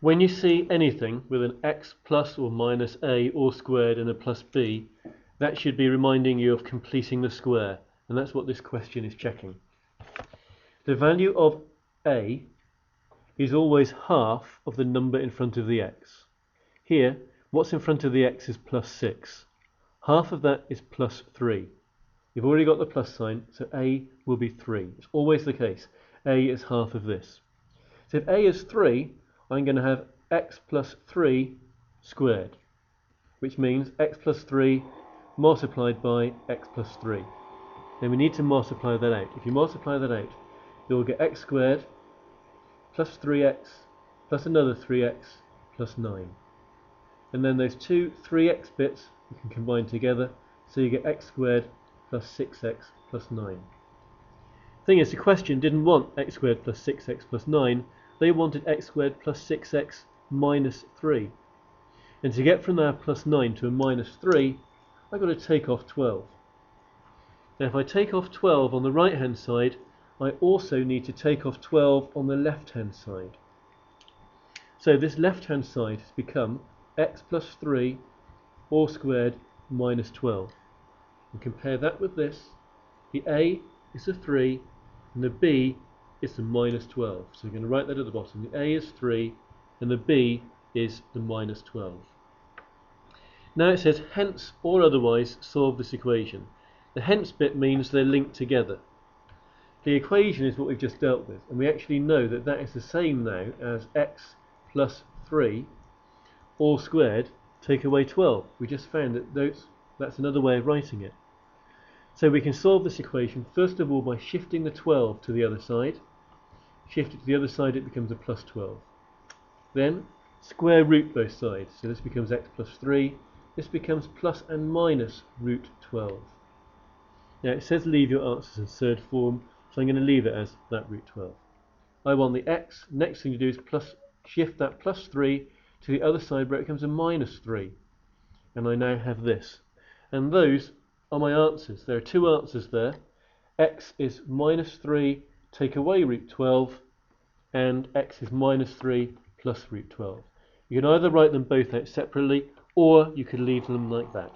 When you see anything with an x plus or minus a all squared and a plus b, that should be reminding you of completing the square, and that's what this question is checking. The value of a is always half of the number in front of the x. Here, what's in front of the x is plus 6. Half of that is plus 3. You've already got the plus sign, so a will be 3. It's always the case. A is half of this. So if a is 3, I'm going to have x plus 3 squared, which means x plus 3 multiplied by x plus 3. Then we need to multiply that out. If you multiply that out, you'll get x squared plus 3x plus another 3x plus 9. And then those two 3x bits you can combine together, so you get x squared plus 6x plus 9. Thing is, the question didn't want x squared plus 6x plus 9, they wanted x squared plus 6x minus 3. And to get from there plus 9 to a minus 3, I've got to take off 12. Now if I take off 12 on the right hand side, I also need to take off 12 on the left hand side. So this left hand side has become x plus 3 all squared minus 12. And compare that with this. The a is a 3 and the b is the minus 12. So we're going to write that at the bottom. The a is 3 and the b is the minus 12. Now it says hence or otherwise solve this equation. The hence bit means they're linked together. The equation is what we've just dealt with, and we actually know that that is the same now as x plus 3 all squared take away 12. We just found that that's another way of writing it. So we can solve this equation first of all by shifting the 12 to the other side. Shift it to the other side, it becomes a plus 12. Then square root both sides. So this becomes x plus 3. This becomes plus and minus root 12. Now it says leave your answers in third form, so I'm going to leave it as that root 12. I want the x. Next thing to do is shift that plus 3 to the other side where it becomes a minus 3. And I now have this. And those are my answers. There are two answers there. X is minus 3 take away root 12, and x is minus 3 plus root 12. You can either write them both out separately, or you could leave them like that.